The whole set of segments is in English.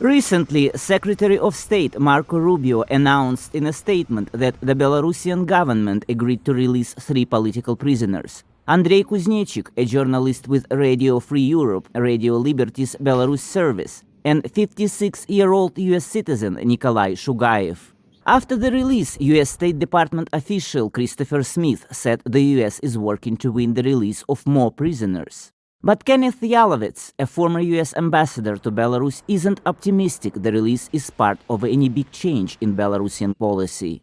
Recently, Secretary of State Marco Rubio announced in a statement that the Belarusian government agreed to release 3 political prisoners. Andrei Kuznechik, a journalist with Radio Free Europe, Radio Liberty's Belarus service, and 56-year-old U.S. citizen Nikolai Shugayev. After the release, U.S. State Department official Christopher Smith said the U.S. is working to win the release of more prisoners. But Kenneth Yalovitz, a former U.S. ambassador to Belarus, isn't optimistic the release is part of any big change in Belarusian policy.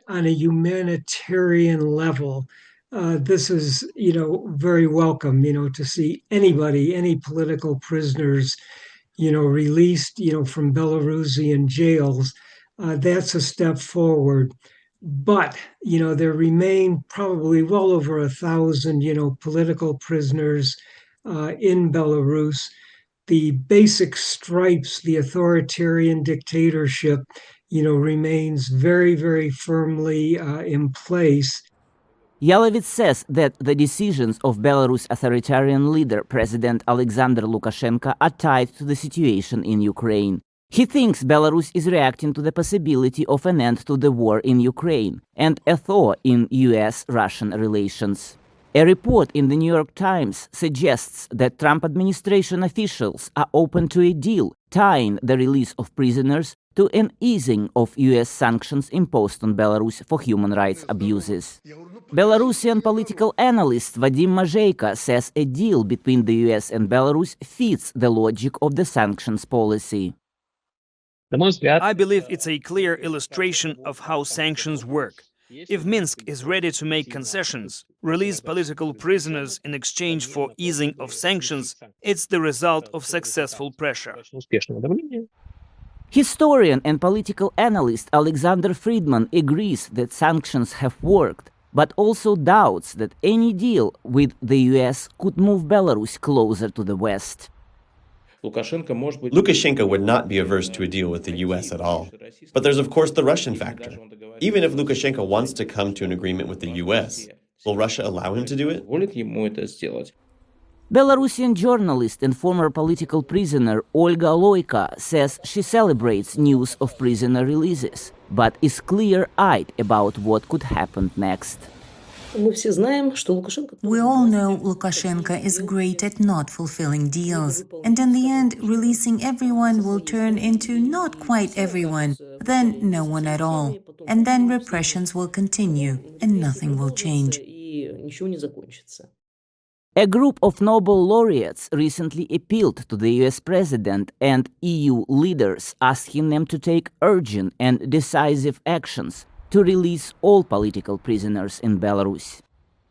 On a humanitarian level, this is, very welcome, to see anybody, any political prisoners, released, from Belarusian jails. That's a step forward. But, there remain probably well over 1,000, political prisoners in Belarus. The basic stripes, the authoritarian dictatorship, remains very, very firmly in place. Yalovitz says that the decisions of Belarus authoritarian leader President Alexander Lukashenko are tied to the situation in Ukraine. He thinks Belarus is reacting to the possibility of an end to the war in Ukraine and a thaw in US-Russian relations. A report in the New York Times suggests that Trump administration officials are open to a deal tying the release of prisoners to an easing of US sanctions imposed on Belarus for human rights abuses. Belarusian political analyst Vadim Mazheiko says a deal between the US and Belarus fits the logic of the sanctions policy. I believe it's a clear illustration of how sanctions work. If Minsk is ready to make concessions, release political prisoners in exchange for easing of sanctions, it's the result of successful pressure. Historian and political analyst Alexander Friedman agrees that sanctions have worked, but also doubts that any deal with the US could move Belarus closer to the West. Lukashenko would not be averse to a deal with the US at all. But there's of course the Russian factor. Even if Lukashenko wants to come to an agreement with the US, will Russia allow him to do it? Belarusian journalist and former political prisoner Olga Loika says she celebrates news of prisoner releases, but is clear-eyed about what could happen next. We all know Lukashenko is great at not fulfilling deals, and in the end, releasing everyone will turn into not quite everyone, then no one at all. And then repressions will continue, and nothing will change. A group of Nobel laureates recently appealed to the US president and EU leaders, asking them to take urgent and decisive actions to release all political prisoners in Belarus.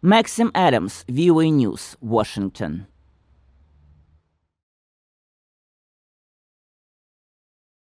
Maxim Adams, VOA News, Washington.